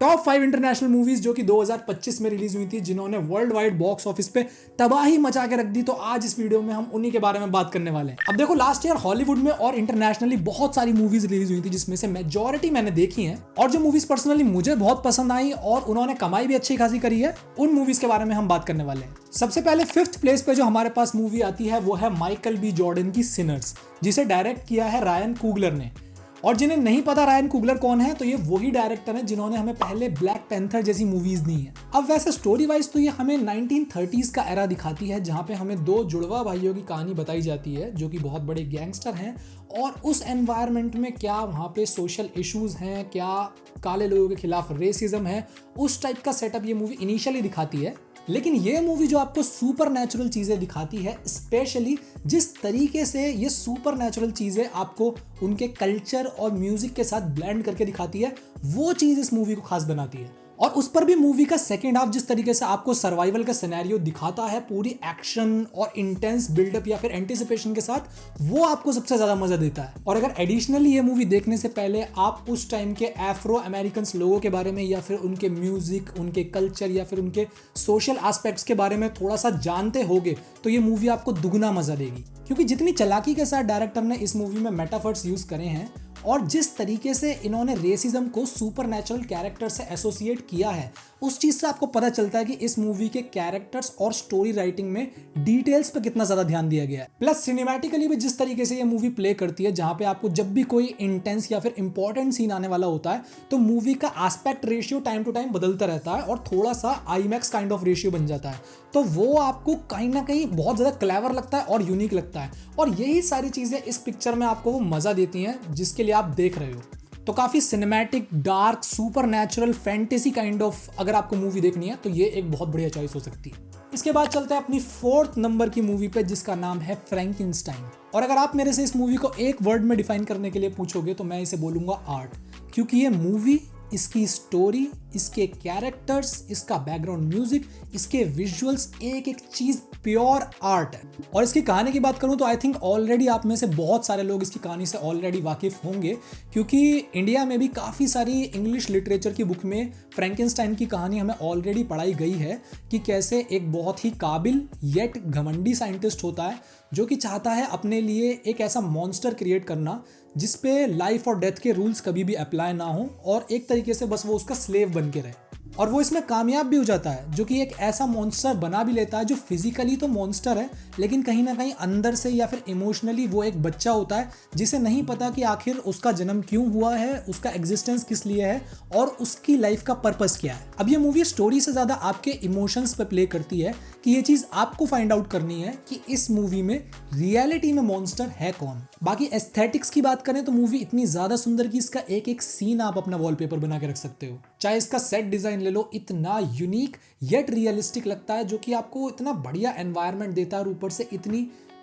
Top 5 international movies जो कि 2025 में रिलीज हुई थी, जिन्होंने वर्ल्ड वाइड बॉक्स ऑफिस पे तबाही मचा के रख दी। तो आज इस वीडियो में हम उन्हीं के बारे में बात करने वाले हैं। अब देखो, लास्ट ईयर हॉलीवुड में और इंटरनेशनली बहुत सारी मूवीज रिलीज हुई थी, जिसमें से मेजॉरिटी मैंने देखी है, और जो मूवीज पर्सनली मुझे बहुत पसंद आई और उन्होंने कमाई भी अच्छी खासी करी है, उन मूवीज के बारे में हम बात करने वाले हैं। सबसे पहले 5th प्लेस पे जो हमारे पास मूवी आती है वो है माइकल बी जॉर्डन की सिनर्स, जिसे डायरेक्ट किया है रायन कुगलर ने। और जिन्हें नहीं पता रायन कुगलर कौन है, तो ये वही डायरेक्टर है जिन्होंने हमें पहले ब्लैक पैंथर जैसी मूवीज दी हैं। अब वैसे स्टोरी वाइज तो ये हमें 1930s का एरा दिखाती है, जहां पे हमें दो जुड़वा भाइयों की कहानी बताई जाती है जो कि बहुत बड़े गैंगस्टर हैं, और उस एनवायरनमेंट में क्या वहाँ पे सोशल इश्यूज हैं, क्या काले लोगों के खिलाफ रेसिज्म है, उस टाइप का सेटअप ये मूवी इनिशियली दिखाती है। लेकिन ये मूवी जो आपको सुपर नेचुरल चीज़ें दिखाती है, स्पेशली जिस तरीके से ये सुपर नेचुरल चीज़ें आपको उनके कल्चर और म्यूजिक के साथ ब्लेंड करके दिखाती है, वो चीज़ इस मूवी को खास बनाती है। और उस पर भी मूवी का सेकेंड हाफ जिस तरीके से आपको सर्वाइवल का सिनेरियो दिखाता है, पूरी एक्शन और इंटेंस बिल्डअप या फिर एंटिसिपेशन के साथ, वो आपको सबसे ज़्यादा मज़ा देता है। और अगर एडिशनली ये मूवी देखने से पहले आप उस टाइम के अफ्रो अमेरिकन लोगों के बारे में, या फिर उनके म्यूजिक, उनके कल्चर, या फिर उनके सोशल एस्पेक्ट्स के बारे में थोड़ा सा जानते होगे, तो ये मूवी आपको दुगना मज़ा देगी। क्योंकि जितनी चालाकी के साथ डायरेक्टर ने इस मूवी में मेटाफर्स यूज़ करे हैं, और जिस तरीके से इन्होंने रेसिज्म को सुपरनैचुरल कैरेक्टर से एसोसिएट किया है, उस चीज़ से आपको पता चलता है कि इस मूवी के कैरेक्टर्स और स्टोरी राइटिंग में डिटेल्स पे कितना ज़्यादा ध्यान दिया गया है। प्लस सिनेमैटिकली भी जिस तरीके से ये मूवी प्ले करती है, जहाँ पे आपको जब भी कोई इंटेंस या फिर इंपॉर्टेंट सीन आने वाला होता है, तो मूवी का aspect ratio time to time बदलता रहता है और थोड़ा सा आईमैक्स काइंड ऑफ रेशियो बन जाता है। तो वो आपको कहीं ना कहीं बहुत ज़्यादा क्लेवर लगता है और यूनिक लगता है, और यही सारी चीज़ें इस पिक्चर में आपको वो मज़ा देती हैं जिसके लिए आप देख रहे हो। तो काफ़ी cinematic, dark, super natural, fantasy kind of अगर आपको मूवी देखनी है, तो ये एक बहुत बढ़िया चॉइस हो सकती है। इसके बाद चलते हैं अपनी 4th नंबर की मूवी पे, जिसका नाम है फ्रैंकेनस्टाइन। और अगर आप मेरे से इस मूवी को एक वर्ड में डिफाइन करने के लिए पूछोगे, तो मैं इसे बोलूँगा आर्ट। क्योंकि ये मूवी, इसकी स्टोरी, इसके कैरेक्टर्स, इसका बैकग्राउंड म्यूजिक, इसके विजुअल्स, एक एक चीज़ प्योर आर्ट है। और इसकी कहानी की बात करूं तो आई थिंक ऑलरेडी आप में से बहुत सारे लोग इसकी कहानी से ऑलरेडी वाकिफ होंगे, क्योंकि इंडिया में भी काफ़ी सारी इंग्लिश लिटरेचर की बुक में फ्रैंकेनस्टाइन की कहानी हमें ऑलरेडी पढ़ाई गई है कि कैसे एक बहुत ही काबिल येट घमंडी साइंटिस्ट होता है, जो कि चाहता है अपने लिए एक ऐसा मॉन्स्टर क्रिएट करना जिस पे लाइफ और डेथ के रूल्स कभी भी अप्लाई ना हो, और एक तरीके से बस वो उसका स्लेव बन के रहे। और वो इसमें कामयाब भी हो जाता है, जो कि एक ऐसा मॉन्स्टर बना भी लेता है जो फिजिकली तो मॉन्स्टर है, लेकिन कहीं ना कहीं अंदर से या फिर इमोशनली वो एक बच्चा होता है, जिसे नहीं पता कि आखिर उसका जन्म क्यों हुआ है, उसका एग्जिस्टेंस किस लिए है, और उसकी लाइफ का पर्पस क्या है। अब ये मूवी स्टोरी से ज़्यादा आपके इमोशंस पे प्ले करती है कि ये चीज़ आपको फाइंड आउट करनी है कि इस मूवी में रियलिटी में मॉन्स्टर है कौन। बाकी एस्थेटिक्स की बात करें तो मूवी इतनी ज़्यादा सुंदर कि इसका एक एक सीन आप अपना वॉलपेपर बना के रख सकते हो। चाहे इसका सेट डिज़ाइन ले लो, इतना यूनिक येट रियलिस्टिक लगता है, जो कि आपको इतना बढ़िया एनवायरनमेंट देता है, और ऊपर से इतनी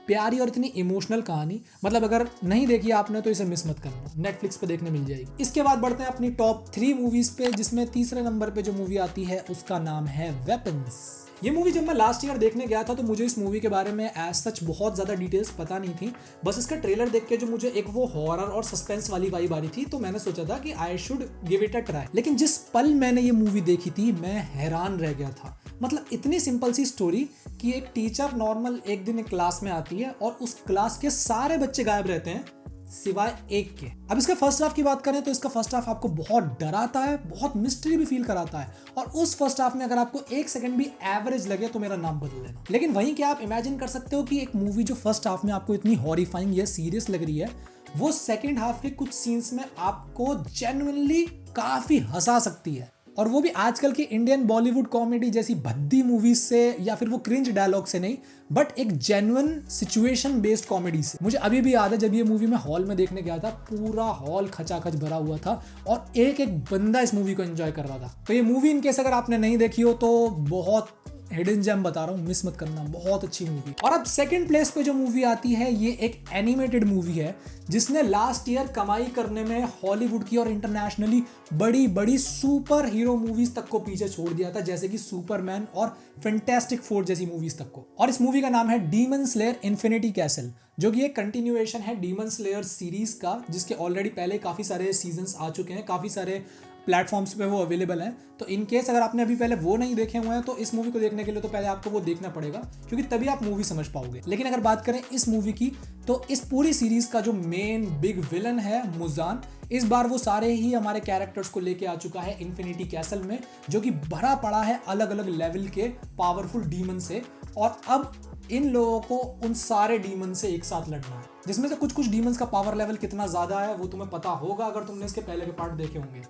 प्यारी और इतनी इमोशनल कहानी। मतलब अगर नहीं देखी आपने तो इसे मिस मत करना, नेटफ्लिक्स पे देखने मिल जाएगी। इसके बाद बढ़ते हैं अपनी टॉप 3 मूवीज पे, जिसमें तीसरे नंबर पे जो मूवी आती है उसका नाम है वेपन्स। ये मूवी जब मैं लास्ट ईयर देखने गया था, तो मुझे इस मूवी के बारे में एज सच बहुत ज़्यादा डिटेल्स पता नहीं थी। बस इसका ट्रेलर देख के जो मुझे एक वो हॉरर और सस्पेंस वाली वाइब आ रही थी, तो मैंने सोचा था कि I should give it a try. लेकिन जिस पल मैंने ये मूवी देखी थी, मैं हैरान रह गया था। मतलब इतनी सिंपल सी स्टोरी कि एक टीचर नॉर्मल एक दिन एक क्लास में आती है, और उस क्लास के सारे बच्चे गायब रहते हैं सिवाय एक के। अब इसका फर्स्ट हाफ की बात करें तो इसका फर्स्ट हाफ आपको बहुत डराता है, बहुत मिस्ट्री भी फील कराता है, और उस फर्स्ट हाफ में अगर आपको एक सेकंड भी एवरेज लगे तो मेरा नाम बदल देना। लेकिन वहीं क्या आप इमेजिन कर सकते हो कि एक मूवी जो फर्स्ट हाफ में आपको इतनी हॉरिफाइंग या सीरियस लग रही है, वो सेकेंड हाफ के कुछ सीन्स में आपको जेन्युइनली काफी हंसा सकती है। और वो भी आजकल की इंडियन बॉलीवुड कॉमेडी जैसी भद्दी मूवीज से, या फिर वो क्रिंज डायलॉग से नहीं, बट एक जेन्युइन सिचुएशन बेस्ड कॉमेडी से। मुझे अभी भी याद है जब ये मूवी मैं हॉल में देखने गया था, पूरा हॉल खचाखच भरा हुआ था, और एक एक बंदा इस मूवी को एंजॉय कर रहा था। तो ये मूवी इन केस अगर आपने नहीं देखी हो तो बहुत हिडन जेम बता रहा हूँ, मिस मत करना, बहुत अच्छी मूवी। और अब सेकंड प्लेस पे जो मूवी आती है, ये एक एनिमेटेड मूवी है जिसने लास्ट ईयर कमाई करने में हॉलीवुड की और इंटरनेशनली बड़ी बड़ी सुपर हीरो मूवीज तक को पीछे छोड़ दिया था, जैसे कि सुपरमैन और फैंटास्टिक फोर जैसी मूवीज तक को। और इस मूवी का नाम है डीमन स्लेयर इन्फिनिटी कैसल, जो कि एक कंटिन्यूएशन है डीमन स्लेयर सीरीज का, जिसके ऑलरेडी पहले काफी सारे सीजन्स आ चुके हैं, काफी सारे प्लेटफॉर्म्स पे वो अवेलेबल है। तो इन केस अगर आपने अभी पहले वो नहीं देखे हुए हैं तो इस मूवी को देखने के लिए तो पहले आपको वो देखना पड़ेगा, क्योंकि तभी आप मूवी समझ पाओगे। लेकिन अगर बात करें इस मूवी की, तो इस पूरी सीरीज का जो मेन बिग विलन है मुजान, इस बार वो सारे ही हमारे कैरेक्टर्स को लेके आ चुका है इन्फिनिटी कैसल में, जो कि भरा पड़ा है अलग अलग लेवल के पावरफुल डीमन से। और अब इन लोगों को उन सारे डीमन से एक साथ लड़ना है, जिसमें से कुछ कुछ डीमंस का पावर लेवल कितना ज्यादा है वो तुम्हें पता होगा अगर तुमने इसके पहले के पार्ट देखे होंगे।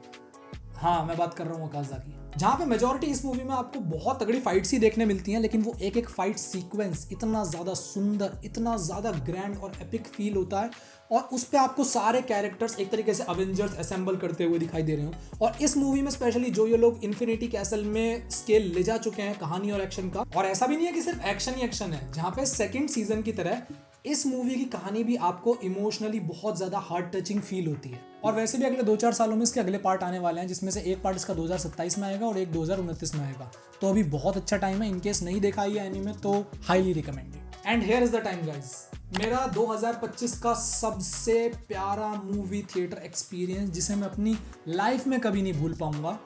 हाँ, मैं बात कर रहा हूँ अकाज़ा की, जहाँ पे मेजॉरिटी इस मूवी में आपको बहुत तगड़ी फाइट्स ही देखने मिलती हैं, लेकिन वो एक एक फाइट सीक्वेंस इतना ज़्यादा सुंदर, इतना ज़्यादा ग्रैंड और एपिक फील होता है, और उस पर आपको सारे कैरेक्टर्स एक तरीके से अवेंजर्स असेंबल करते हुए दिखाई दे रहे हो। और इस मूवी में स्पेशली जो ये लोग इन्फिनिटी कैसल में स्केल ले जा चुके हैं कहानी और एक्शन का, और ऐसा भी नहीं है कि सिर्फ एक्शन ही एक्शन है, जहाँ पे सेकेंड सीजन की तरह इस मूवी की कहानी भी आपको इमोशनली बहुत ज़्यादा हार्ट टचिंग फील होती है। और वैसे भी अगले 2-4 सालों में इसके अगले पार्ट आने वाले हैं, जिसमें से एक पार्ट इसका 2027 में आएगा और एक 2029 में आएगा। तो अभी बहुत अच्छा टाइम है, इनकेस नहीं देखा ये एनीमे तो highly recommended. And here is the time guys, मेरा 2025 का सबसे प्यारा मूवी थिएटर एक्सपीरियंस जिसे मैं अपनी लाइफ में कभी नहीं भूल पाऊंगा,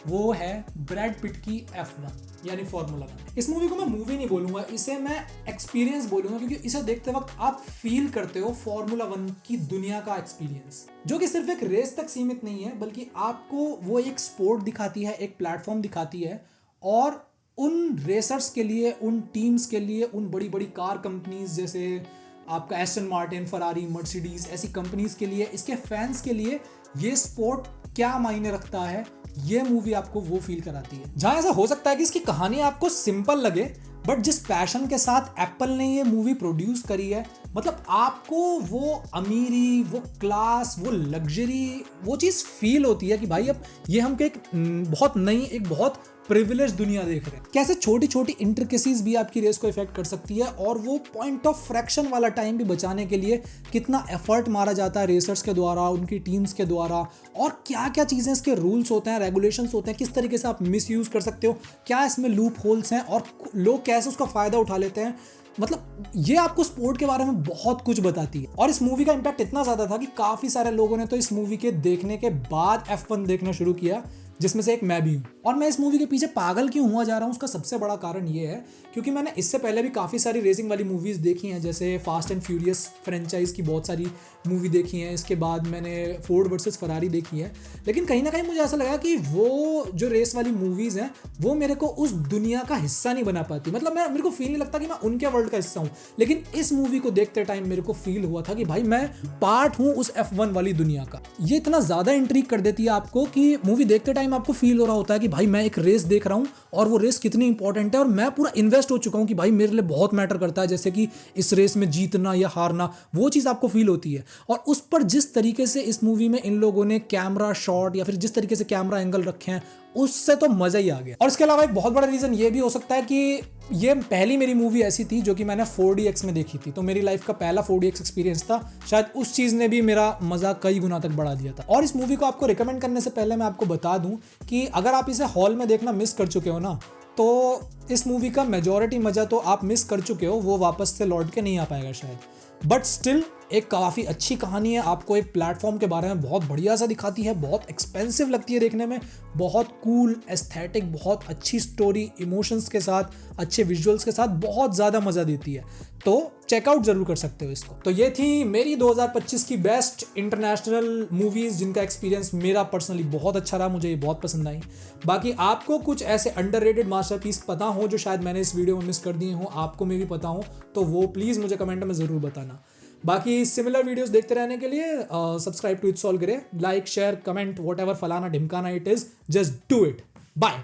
वो है ब्रैड पिट की F1 यानी फॉर्मूला 1। इस मूवी को मैं मूवी नहीं बोलूंगा, इसे मैं एक्सपीरियंस बोलूंगा, क्योंकि इसे देखते वक्त आप फील करते हो फॉर्मूला 1 की दुनिया का एक्सपीरियंस, जो कि सिर्फ एक रेस तक सीमित नहीं है, बल्कि आपको वो एक स्पोर्ट दिखाती है, एक प्लेटफॉर्म दिखाती है, और उन रेसर्स के लिए, उन टीम्स के लिए, उन बड़ी बड़ी कार कंपनीज जैसे आपका एस्टन मार्टिन, फरारी, मर्सिडीज, ऐसी कंपनीज के लिए, इसके फैंस के लिए ये स्पोर्ट क्या मायने रखता है, ये मूवी आपको वो फील कराती है। जहां ऐसा हो सकता है कि इसकी कहानी आपको सिंपल लगे, बट जिस पैशन के साथ एप्पल ने ये मूवी प्रोड्यूस करी है, मतलब आपको वो अमीरी, वो क्लास, वो लग्जरी, वो चीज़ फील होती है कि भाई अब ये हम एक बहुत नई, एक बहुत प्रिविलेज दुनिया देख रहे हैं। कैसे छोटी छोटी इंट्रिकेसीज भी आपकी रेस को इफेक्ट कर सकती है, और वो पॉइंट ऑफ फ्रैक्शन वाला टाइम भी बचाने के लिए कितना एफर्ट मारा जाता है रेसर्स के द्वारा, उनकी टीम्स के द्वारा, और क्या क्या चीज़ें इसके रूल्स होते हैं, रेगुलेशंस होते हैं, किस तरीके से आप मिसयूज़ कर सकते हो, क्या इसमें लूप होल्स हैं, और लोग कैसे उसका फ़ायदा उठा लेते हैं। मतलब ये आपको स्पोर्ट के बारे में बहुत कुछ बताती है। और इस मूवी का इम्पैक्ट इतना ज़्यादा था कि काफ़ी सारे लोगों ने तो इस मूवी के देखने के बाद F1 देखना शुरू किया, जिसमें से एक मैं भी हूँ। और मैं इस मूवी के पीछे पागल क्यों हुआ जा रहा हूँ, उसका सबसे बड़ा कारण ये है क्योंकि मैंने इससे पहले भी काफ़ी सारी रेसिंग वाली मूवीज़ देखी हैं, जैसे फास्ट एंड फ्यूरियस फ्रेंचाइज की बहुत सारी मूवी देखी हैं, इसके बाद मैंने फोर्ड वर्सेस फरारी देखी है। लेकिन कहीं ना कहीं मुझे ऐसा लगा कि वो जो रेस वाली मूवीज़ हैं वो मेरे को उस दुनिया का हिस्सा नहीं बना पाती, मतलब मेरे को फील नहीं लगता कि मैं उनके वर्ल्ड का हिस्सा हूँ। लेकिन इस मूवी को देखते टाइम मेरे को फील हुआ था कि भाई मैं पार्ट हूँ उस F1 वाली दुनिया का। ये इतना ज़्यादा इंट्रीग कर देती है आपको कि मूवी देखते टाइम आपको फील हो रहा होता है कि भाई मैं एक रेस देख रहा हूँ और वो रेस कितनी इंपॉर्टेंट है, और मैं पूरा इन्वेस्ट हो चुका हूँ कि भाई मेरे लिए बहुत मैटर करता है, जैसे कि इस रेस में जीतना या हारना, वो चीज़ आपको फील होती है। और उस पर जिस तरीके से इस मूवी में इन लोगों ने कैमरा शॉट या फिर जिस तरीके से कैमरा एंगल रखे हैं, उससे तो मजा ही आ गया। और इसके अलावा एक बहुत बड़ा रीजन ये भी हो सकता है कि ये पहली मेरी मूवी ऐसी थी जो कि मैंने 4DX में देखी थी, तो मेरी लाइफ का पहला 4DX एक्सपीरियंस था, शायद उस चीज़ ने भी मेरा मज़ा कई गुना तक बढ़ा दिया था। और इस मूवी को आपको रिकमेंड करने से पहले मैं आपको बता दूं कि अगर आप इसे हॉल में देखना मिस कर चुके हो ना, तो इस मूवी का मेजॉरिटी मज़ा तो आप मिस कर चुके हो, वो वापस से लौट के नहीं आ पाएगा शायद। बट स्टिल एक काफ़ी अच्छी कहानी है, आपको एक प्लेटफॉर्म के बारे में बहुत बढ़िया सा दिखाती है, बहुत एक्सपेंसिव लगती है देखने में, बहुत कूल एस्थेटिक, बहुत अच्छी स्टोरी, इमोशंस के साथ, अच्छे विजुअल्स के साथ बहुत ज़्यादा मज़ा देती है। तो चेकआउट ज़रूर कर सकते हो इसको। तो ये थी मेरी 2025 की बेस्ट इंटरनेशनल मूवीज़ जिनका एक्सपीरियंस मेरा पर्सनली बहुत अच्छा रहा, मुझे ये बहुत पसंद आई। बाकी आपको कुछ ऐसे अंडररेटेड मास्टरपीस पता हो जो शायद मैंने इस वीडियो में मिस कर दिए हो, आपको में भी पता हो, तो वो प्लीज़ मुझे कमेंट में ज़रूर बताना। बाकी सिमिलर वीडियोस देखते रहने के लिए सब्सक्राइब टू इट्स ऑल करें, like share comment whatever फलाना ढिमकाना it is, just do it. Bye.